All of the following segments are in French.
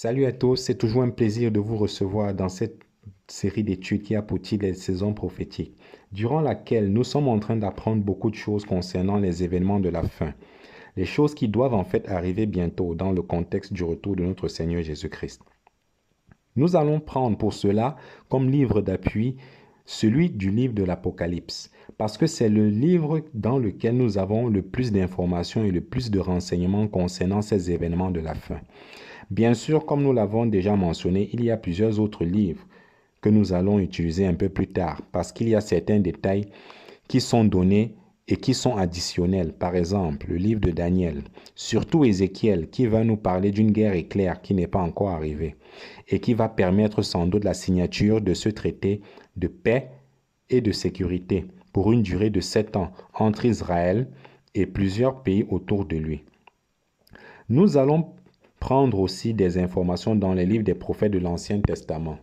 Salut à tous, c'est toujours un plaisir de vous recevoir dans cette série d'études qui a pour titre les saisons prophétiques, durant laquelle nous sommes en train d'apprendre beaucoup de choses concernant les événements de la fin, les choses qui doivent en fait arriver bientôt dans le contexte du retour de notre Seigneur Jésus-Christ. Nous allons prendre pour cela comme livre d'appui celui du livre de l'Apocalypse, parce que c'est le livre dans lequel nous avons le plus d'informations et le plus de renseignements concernant ces événements de la fin. Bien sûr, comme nous l'avons déjà mentionné, il y a plusieurs autres livres que nous allons utiliser un peu plus tard parce qu'il y a certains détails qui sont donnés et qui sont additionnels. Par exemple, le livre de Daniel, surtout Ézéchiel, qui va nous parler d'une guerre éclair qui n'est pas encore arrivée et qui va permettre sans doute la signature de ce traité de paix et de sécurité pour une durée de 7 ans entre Israël et plusieurs pays autour de lui. Nous allons prendre aussi des informations dans les livres des prophètes de l'Ancien Testament,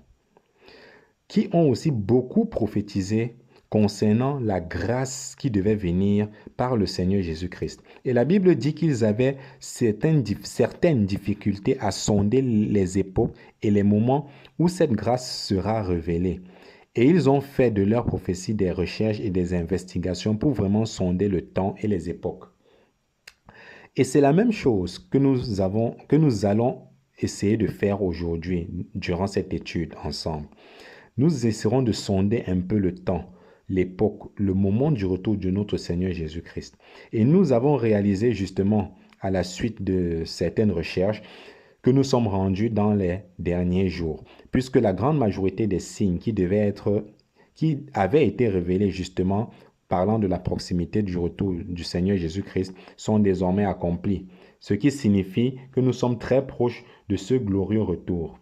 qui ont aussi beaucoup prophétisé concernant la grâce qui devait venir par le Seigneur Jésus-Christ. Et la Bible dit qu'ils avaient certaines difficultés à sonder les époques et les moments où cette grâce sera révélée. Et ils ont fait de leur prophétie des recherches et des investigations pour vraiment sonder le temps et les époques. Et c'est la même chose que nous allons essayer de faire aujourd'hui durant cette étude ensemble. Nous essaierons de sonder un peu le temps, l'époque, le moment du retour de notre Seigneur Jésus-Christ. Et nous avons réalisé justement, à la suite de certaines recherches, que nous sommes rendus dans les derniers jours, puisque la grande majorité des signes qui avaient été révélés justement parlant de la proximité du retour du Seigneur Jésus-Christ, sont désormais accomplis, ce qui signifie que nous sommes très proches de ce glorieux retour.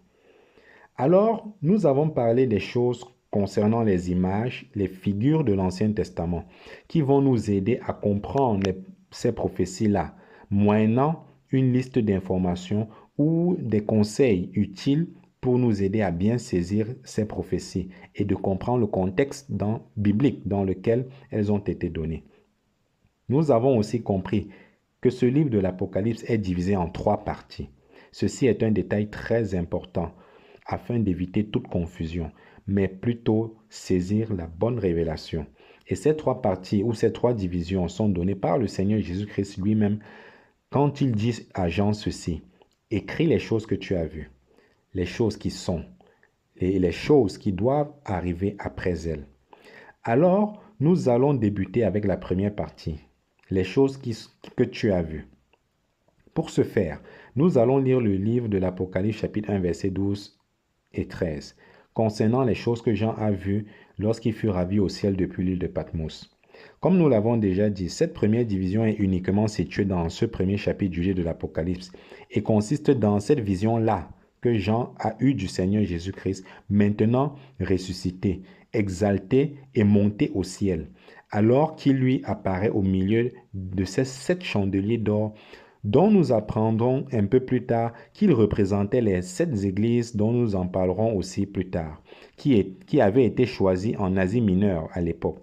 Alors, nous avons parlé des choses concernant les images, les figures de l'Ancien Testament, qui vont nous aider à comprendre ces prophéties-là, moyennant une liste d'informations ou des conseils utiles pour nous aider à bien saisir ces prophéties et de comprendre le contexte biblique dans lequel elles ont été données. Nous avons aussi compris que ce livre de l'Apocalypse est divisé en 3 parties. Ceci est un détail très important afin d'éviter toute confusion, mais plutôt saisir la bonne révélation. Et ces 3 parties ou ces 3 divisions sont données par le Seigneur Jésus-Christ lui-même quand il dit à Jean ceci: « Écris les choses que tu as vues, les choses qui sont, et les choses qui doivent arriver après elles. » Alors, nous allons débuter avec la première partie, les choses que tu as vues. Pour ce faire, nous allons lire le livre de l'Apocalypse chapitre 1, versets 12 et 13, concernant les choses que Jean a vues lorsqu'il fut ravi au ciel depuis l'île de Patmos. Comme nous l'avons déjà dit, cette première division est uniquement située dans ce premier chapitre du livre de l'Apocalypse et consiste dans cette vision-là que Jean a eue du Seigneur Jésus-Christ, maintenant ressuscité, exalté et monté au ciel, alors qu'il lui apparaît au milieu de ces 7 chandeliers d'or dont nous apprendrons un peu plus tard qu'ils représentaient les 7 églises dont nous en parlerons aussi plus tard, qui avaient été choisies en Asie mineure à l'époque,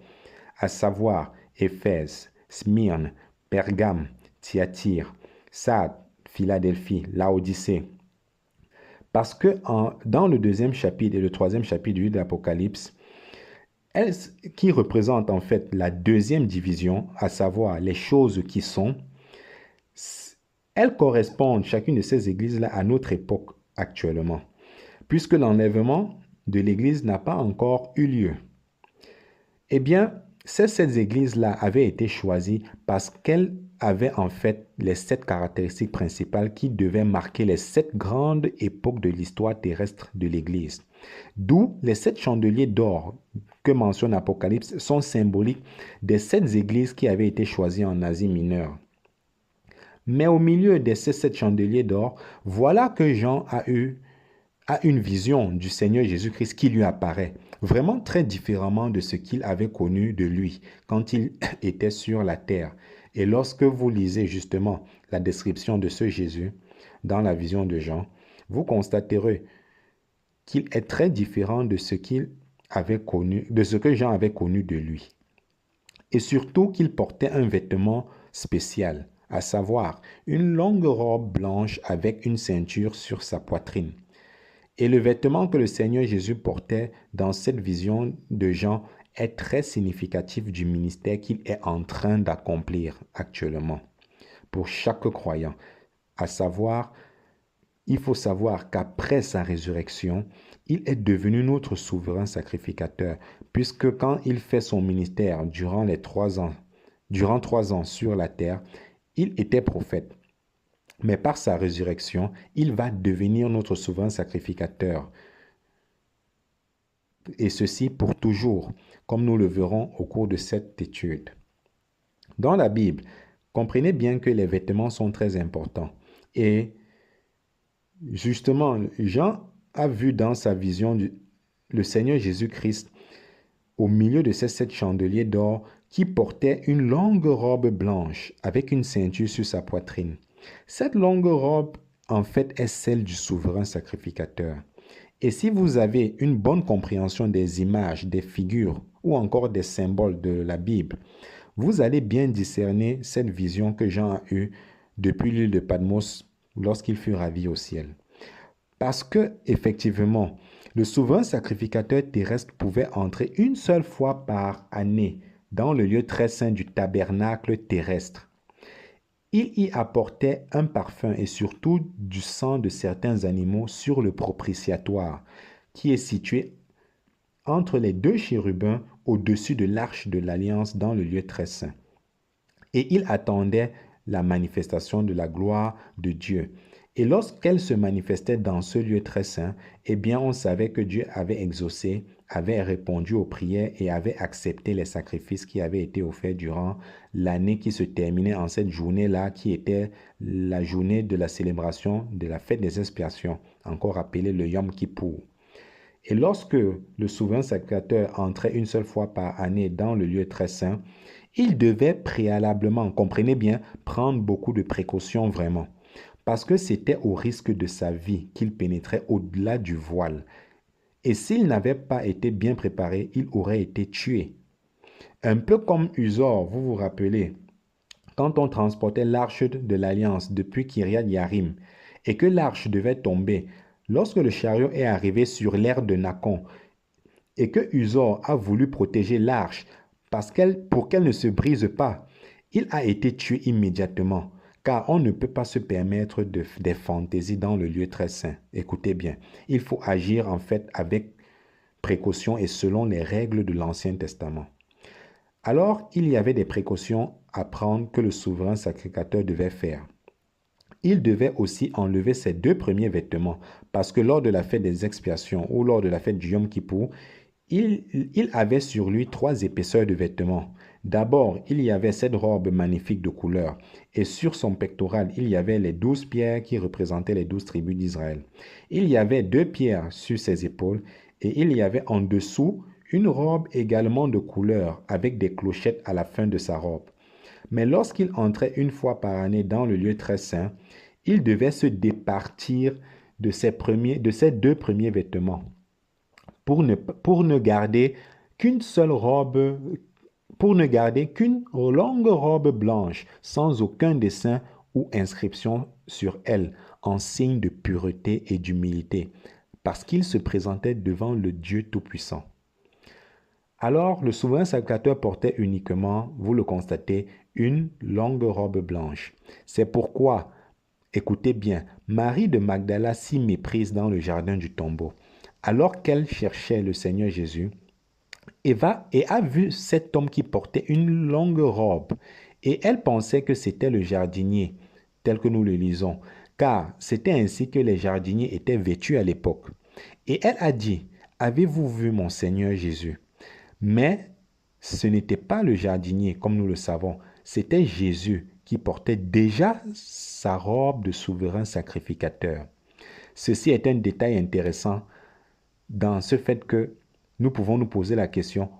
à savoir Éphèse, Smyrne, Pergame, Thyatire, Sardes, Philadelphie, Laodicée. Parce que dans le 2e chapitre et le 3e chapitre du livre de l'Apocalypse, qui représentent en fait la 2e division, à savoir les choses qui sont, elles correspondent, chacune de ces églises-là, à notre époque actuellement, puisque l'enlèvement de l'église n'a pas encore eu lieu. Eh bien, ces 7 églises-là avaient été choisies parce qu'elles avaient en fait les 7 caractéristiques principales qui devaient marquer les 7 grandes époques de l'histoire terrestre de l'église. D'où les 7 chandeliers d'or que mentionne l'Apocalypse sont symboliques des 7 églises qui avaient été choisies en Asie mineure. Mais au milieu de ces 7 chandeliers d'or, voilà que Jean a une vision du Seigneur Jésus-Christ qui lui apparaît, vraiment très différemment de ce qu'il avait connu de lui quand il était sur la terre. Et lorsque vous lisez justement la description de ce Jésus dans la vision de Jean, vous constaterez qu'il est très différent de ce qu'il avait connu, de ce que Jean avait connu de lui. Et surtout qu'il portait un vêtement spécial, à savoir une longue robe blanche avec une ceinture sur sa poitrine. Et le vêtement que le Seigneur Jésus portait dans cette vision de Jean est très significatif du ministère qu'il est en train d'accomplir actuellement pour chaque croyant. À savoir, il faut savoir qu'après sa résurrection, il est devenu notre souverain sacrificateur, puisque quand il fait son ministère durant 3 ans sur la terre, il était prophète. Mais par sa résurrection, il va devenir notre souverain sacrificateur. Et ceci pour toujours, comme nous le verrons au cours de cette étude. Dans la Bible, comprenez bien que les vêtements sont très importants. Et justement, Jean a vu dans sa vision le Seigneur Jésus-Christ au milieu de ces 7 chandeliers d'or qui portait une longue robe blanche avec une ceinture sur sa poitrine. Cette longue robe, en fait, est celle du souverain sacrificateur. Et si vous avez une bonne compréhension des images, des figures ou encore des symboles de la Bible, vous allez bien discerner cette vision que Jean a eue depuis l'île de Patmos lorsqu'il fut ravi au ciel. Parce que, effectivement, le souverain sacrificateur terrestre pouvait entrer une seule fois par année dans le lieu très saint du tabernacle terrestre. Il y apportait un parfum et surtout du sang de certains animaux sur le propitiatoire, qui est situé entre les 2 chérubins au-dessus de l'arche de l'alliance dans le lieu très saint. Et il attendait la manifestation de la gloire de Dieu. Et lorsqu'elle se manifestait dans ce lieu très saint, eh bien on savait que Dieu avait exaucé, avait répondu aux prières et avait accepté les sacrifices qui avaient été offerts durant l'année qui se terminait en cette journée-là, qui était la journée de la célébration de la fête des expiations, encore appelée le Yom Kippour. Et lorsque le souverain sacrificateur entrait une seule fois par année dans le lieu très saint, il devait préalablement, comprenez bien, prendre beaucoup de précautions vraiment. Parce que c'était au risque de sa vie qu'il pénétrait au-delà du voile. Et s'il n'avait pas été bien préparé, il aurait été tué. Un peu comme Usor, vous vous rappelez, quand on transportait l'arche de l'Alliance depuis Kiriath Yarim et que l'arche devait tomber, lorsque le chariot est arrivé sur l'aire de Nakon et que Usor a voulu protéger l'arche pour qu'elle ne se brise pas, il a été tué immédiatement. Car on ne peut pas se permettre des fantaisies dans le lieu très saint. Écoutez bien, il faut agir en fait avec précaution et selon les règles de l'Ancien Testament. Alors, il y avait des précautions à prendre que le souverain sacrificateur devait faire. Il devait aussi enlever ses 2 premiers vêtements, parce que lors de la fête des expiations ou lors de la fête du Yom Kippour, il avait sur lui 3 épaisseurs de vêtements. D'abord, il y avait cette robe magnifique de couleur, et sur son pectoral, il y avait les 12 pierres qui représentaient les 12 tribus d'Israël. Il y avait 2 pierres sur ses épaules, et il y avait en dessous une robe également de couleur, avec des clochettes à la fin de sa robe. Mais lorsqu'il entrait une fois par année dans le lieu très saint, il devait se départir de ses 2 premiers vêtements pour ne garder qu'une longue robe blanche sans aucun dessin ou inscription sur elle en signe de pureté et d'humilité, parce qu'il se présentait devant le Dieu Tout-Puissant. Alors, le souverain sacrificateur portait uniquement, vous le constatez, une longue robe blanche. C'est pourquoi, écoutez bien, Marie de Magdala s'y méprise dans le jardin du tombeau. Alors qu'elle cherchait le Seigneur Jésus, et a vu cet homme qui portait une longue robe, et elle pensait que c'était le jardinier, tel que nous le lisons, car c'était ainsi que les jardiniers étaient vêtus à l'époque. Et elle a dit, « Avez-vous vu mon Seigneur Jésus ?» Mais ce n'était pas le jardinier, comme nous le savons, c'était Jésus qui portait déjà sa robe de souverain sacrificateur. Ceci est un détail intéressant dans ce fait que nous pouvons nous poser la question,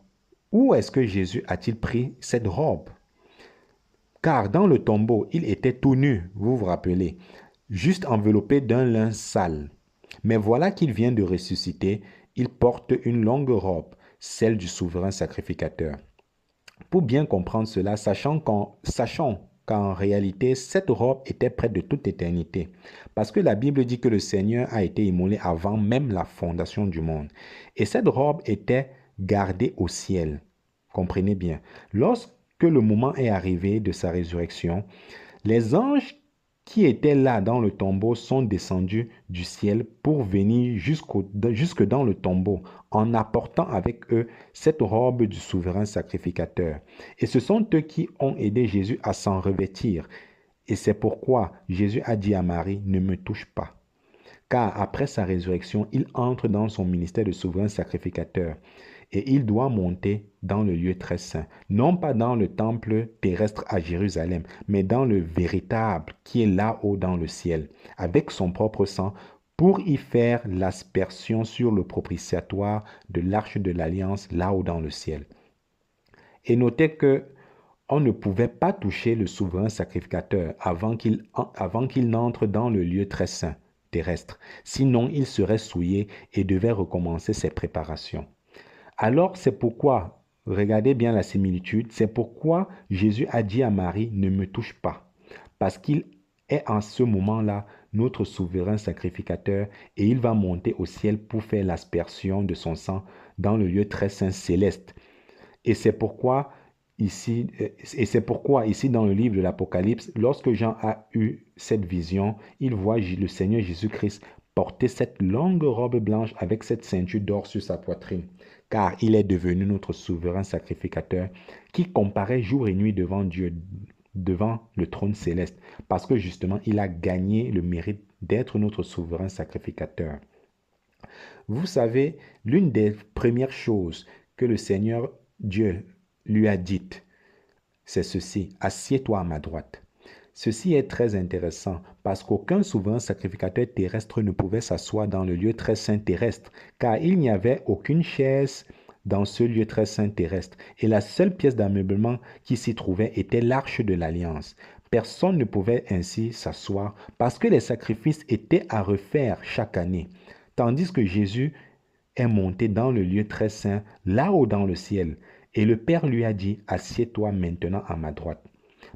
où est-ce que Jésus a-t-il pris cette robe? Car dans le tombeau, il était tout nu, vous vous rappelez, juste enveloppé d'un lin sale. Mais voilà qu'il vient de ressusciter, il porte une longue robe, celle du souverain sacrificateur. Pour bien comprendre cela, sachons qu'en qu'en réalité, cette robe était prête de toute éternité. Parce que la Bible dit que le Seigneur a été immolé avant même la fondation du monde. Et cette robe était gardée au ciel. Comprenez bien. Lorsque le moment est arrivé de sa résurrection, les anges qui étaient là dans le tombeau sont descendus du ciel pour venir jusque dans le tombeau en apportant avec eux cette robe du souverain sacrificateur. Et ce sont eux qui ont aidé Jésus à s'en revêtir. Et c'est pourquoi Jésus a dit à Marie, ne me touche pas. Car après sa résurrection, il entre dans son ministère de souverain sacrificateur et il doit monter dans le lieu très saint, non pas dans le temple terrestre à Jérusalem, mais dans le véritable qui est là-haut dans le ciel, avec son propre sang, pour y faire l'aspersion sur le propitiatoire de l'arche de l'alliance là-haut dans le ciel. Et notez que on ne pouvait pas toucher le souverain sacrificateur avant qu'il n'entre dans le lieu très saint terrestre, sinon il serait souillé et devait recommencer ses préparations. Alors c'est pourquoi, regardez bien la similitude, c'est pourquoi Jésus a dit à Marie, ne me touche pas, parce qu'il est en ce moment-là notre souverain sacrificateur et il va monter au ciel pour faire l'aspersion de son sang dans le lieu très saint céleste. Et c'est pourquoi ici dans le livre de l'Apocalypse, lorsque Jean a eu cette vision, il voit le Seigneur Jésus-Christ porter cette longue robe blanche avec cette ceinture d'or sur sa poitrine, car il est devenu notre souverain sacrificateur qui comparaît jour et nuit devant Dieu, devant le trône céleste, parce que justement, il a gagné le mérite d'être notre souverain sacrificateur. Vous savez, l'une des premières choses que le Seigneur Dieu lui a dites, c'est ceci, assieds-toi à ma droite. Ceci est très intéressant parce qu'aucun souverain sacrificateur terrestre ne pouvait s'asseoir dans le lieu très saint terrestre, car il n'y avait aucune chaise dans ce lieu très saint terrestre, et la seule pièce d'ameublement qui s'y trouvait était l'arche de l'alliance. Personne ne pouvait ainsi s'asseoir parce que les sacrifices étaient à refaire chaque année, tandis que Jésus est monté dans le lieu très saint, là-haut dans le ciel. Et le Père lui a dit, assieds-toi maintenant à ma droite.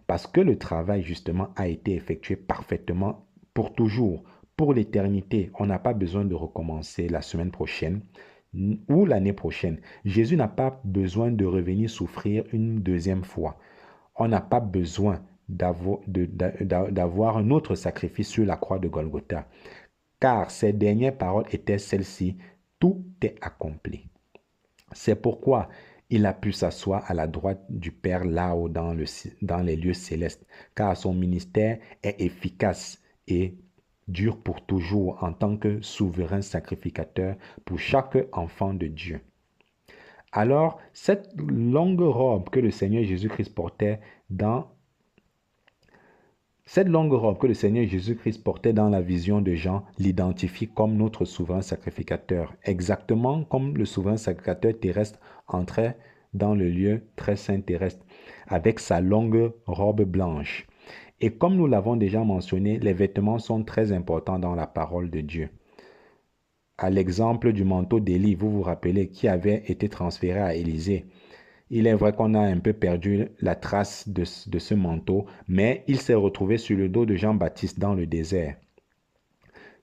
Parce que le travail, justement, a été effectué parfaitement pour toujours, pour l'éternité. On n'a pas besoin de recommencer la semaine prochaine ou l'année prochaine. Jésus n'a pas besoin de revenir souffrir une deuxième fois. On n'a pas besoin d'avoir un autre sacrifice sur la croix de Golgotha. Car ses dernières paroles étaient celles-ci, tout est accompli. C'est pourquoi il a pu s'asseoir à la droite du Père là-haut dans les lieux célestes, car son ministère est efficace et dure pour toujours en tant que souverain sacrificateur pour chaque enfant de Dieu. Alors, cette longue robe que le Seigneur Jésus-Christ portait dans la vision de Jean l'identifie comme notre souverain sacrificateur, exactement comme le souverain sacrificateur terrestre entrait dans le lieu très saint terrestre avec sa longue robe blanche. Et comme nous l'avons déjà mentionné, les vêtements sont très importants dans la parole de Dieu. À l'exemple du manteau d'Élie, vous vous rappelez, qui avait été transféré à Élisée. Il est vrai qu'on a un peu perdu la trace de ce manteau, mais il s'est retrouvé sur le dos de Jean-Baptiste dans le désert.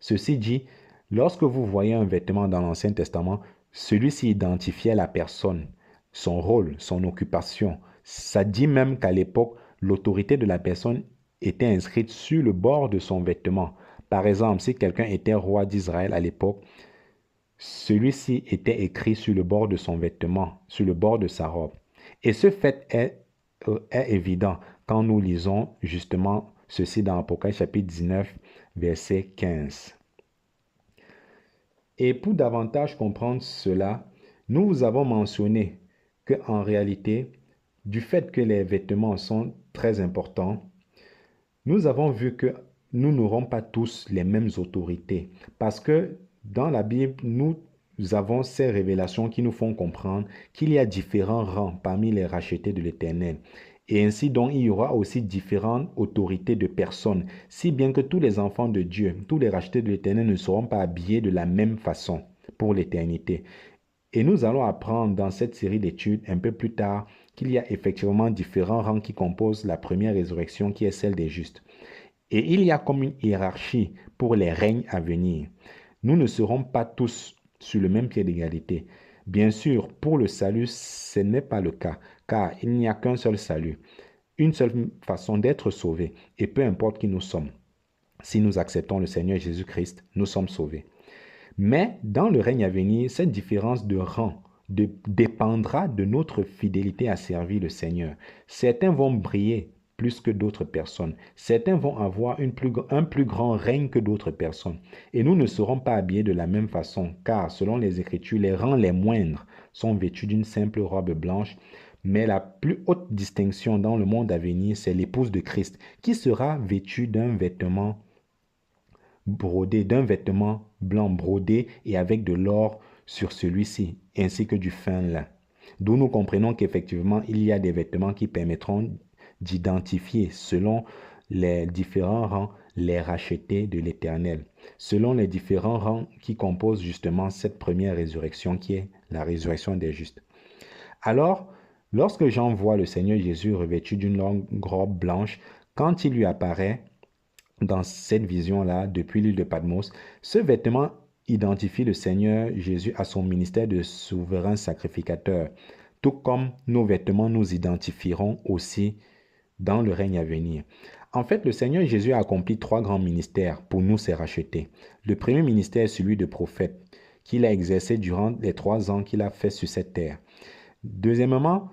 Ceci dit, lorsque vous voyez un vêtement dans l'Ancien Testament, celui-ci identifiait la personne, son rôle, son occupation. Ça dit même qu'à l'époque, l'autorité de la personne était inscrite sur le bord de son vêtement. Par exemple, si quelqu'un était roi d'Israël à l'époque, celui-ci était écrit sur le bord de son vêtement, sur le bord de sa robe. Et ce fait est évident quand nous lisons justement ceci dans Apocalypse chapitre 19, verset 15. Et pour davantage comprendre cela, nous vous avons mentionné qu'en réalité, du fait que les vêtements sont très importants, nous avons vu que nous n'aurons pas tous les mêmes autorités parce que dans la Bible, nous avons ces révélations qui nous font comprendre qu'il y a différents rangs parmi les rachetés de l'Éternel. Et ainsi donc, il y aura aussi différentes autorités de personnes, si bien que tous les enfants de Dieu, tous les rachetés de l'Éternel ne seront pas habillés de la même façon pour l'éternité. Et nous allons apprendre dans cette série d'études un peu plus tard qu'il y a effectivement différents rangs qui composent la première résurrection qui est celle des justes. Et il y a comme une hiérarchie pour les règnes à venir. Nous ne serons pas tous sur le même pied d'égalité. Bien sûr, pour le salut, ce n'est pas le cas, car il n'y a qu'un seul salut, une seule façon d'être sauvé, et peu importe qui nous sommes. Si nous acceptons le Seigneur Jésus-Christ, nous sommes sauvés. Mais dans le règne à venir, cette différence de rang dépendra de notre fidélité à servir le Seigneur. Certains vont briller plus que d'autres personnes. Certains vont avoir un plus grand règne que d'autres personnes. Et nous ne serons pas habillés de la même façon, car selon les Écritures, les rangs les moindres sont vêtus d'une simple robe blanche. Mais la plus haute distinction dans le monde à venir, c'est l'épouse de Christ, qui sera vêtue d'un vêtement brodé, d'un vêtement blanc brodé et avec de l'or sur celui-ci, ainsi que du fin lin. D'où nous comprenons qu'effectivement, il y a des vêtements qui permettront d'identifier, selon les différents rangs, les rachetés de l'Éternel, selon les différents rangs qui composent justement cette première résurrection qui est la résurrection des justes. Alors, lorsque Jean voit le Seigneur Jésus revêtu d'une longue robe blanche, quand il lui apparaît dans cette vision-là, depuis l'île de Patmos, ce vêtement identifie le Seigneur Jésus à son ministère de souverain sacrificateur, tout comme nos vêtements nous identifieront aussi dans le règne à venir. En fait, le Seigneur Jésus a accompli 3 grands ministères pour nous, ses rachetés. Le premier ministère est celui de prophète, qu'il a exercé durant les 3 ans qu'il a fait sur cette terre. Deuxièmement,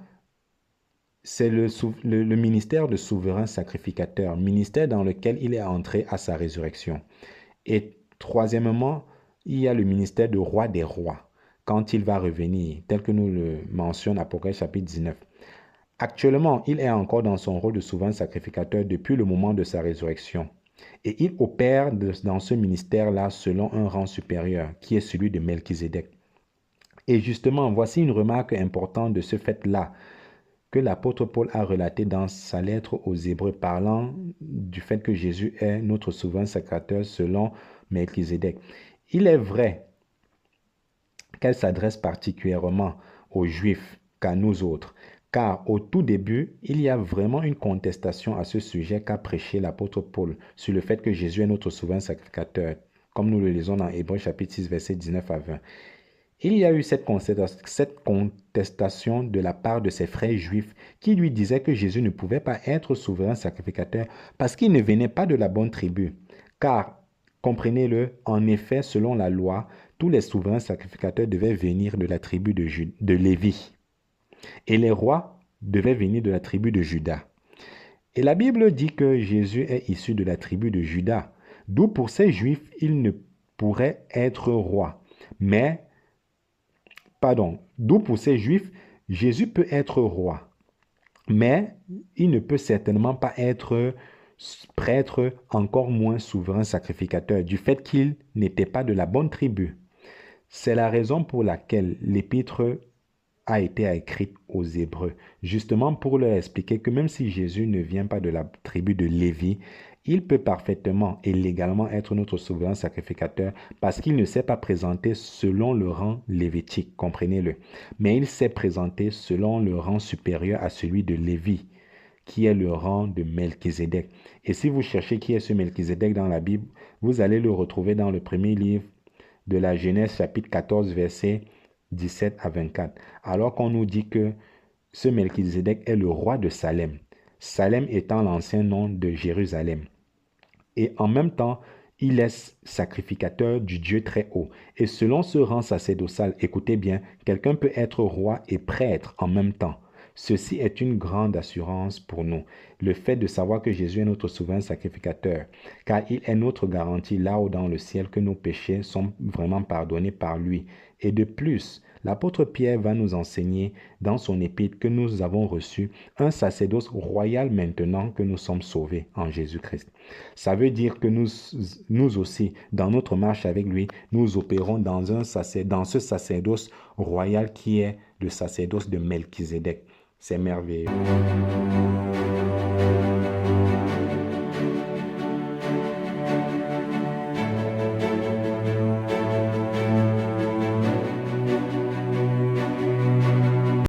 c'est le ministère de souverain sacrificateur, ministère dans lequel il est entré à sa résurrection. Et troisièmement, il y a le ministère de roi des rois, quand il va revenir, tel que nous le mentionne Apocalypse chapitre 19. Actuellement, il est encore dans son rôle de souverain sacrificateur depuis le moment de sa résurrection. Et il opère dans ce ministère-là selon un rang supérieur, qui est celui de Melchizedek. Et justement, voici une remarque importante de ce fait-là, que l'apôtre Paul a relaté dans sa lettre aux Hébreux, parlant du fait que Jésus est notre souverain sacrificateur selon Melchizedek. Il est vrai qu'elle s'adresse particulièrement aux Juifs qu'à nous autres, car au tout début, il y a vraiment une contestation à ce sujet qu'a prêché l'apôtre Paul sur le fait que Jésus est notre souverain sacrificateur, comme nous le lisons dans Hébreux chapitre 6, versets 19 à 20. Il y a eu cette contestation de la part de ses frères juifs qui lui disaient que Jésus ne pouvait pas être souverain sacrificateur parce qu'il ne venait pas de la bonne tribu. Car, comprenez-le, en effet, selon la loi, tous les souverains sacrificateurs devaient venir de la tribu de Lévi. Et les rois devaient venir de la tribu de Juda. Et la Bible dit que Jésus est issu de la tribu de Juda. D'où pour ces juifs, il ne pourrait être roi. D'où pour ces Juifs, Jésus peut être roi, mais il ne peut certainement pas être prêtre, encore moins souverain sacrificateur, du fait qu'il n'était pas de la bonne tribu. C'est la raison pour laquelle l'épître a été écrite aux Hébreux, justement pour leur expliquer que même si Jésus ne vient pas de la tribu de Lévi, il peut parfaitement et légalement être notre souverain sacrificateur parce qu'il ne s'est pas présenté selon le rang lévitique, comprenez-le. Mais il s'est présenté selon le rang supérieur à celui de Lévi, qui est le rang de Melchizedek. Et si vous cherchez qui est ce Melchizedek dans la Bible, vous allez le retrouver dans le premier livre de la Genèse, chapitre 14, versets 17 à 24. Alors qu'on nous dit que ce Melchizedek est le roi de Salem. Salem étant l'ancien nom de Jérusalem. Et en même temps, il est sacrificateur du Dieu très haut. Et selon ce rang sacerdotal, écoutez bien, quelqu'un peut être roi et prêtre en même temps. Ceci est une grande assurance pour nous, le fait de savoir que Jésus est notre souverain sacrificateur, car il est notre garantie là-haut dans le ciel que nos péchés sont vraiment pardonnés par lui. Et de plus, l'apôtre Pierre va nous enseigner dans son épître que nous avons reçu un sacerdoce royal maintenant que nous sommes sauvés en Jésus-Christ. Ça veut dire que nous aussi, dans notre marche avec lui, nous opérons dans ce sacerdoce royal qui est le sacerdoce de Melchizedek. C'est merveilleux.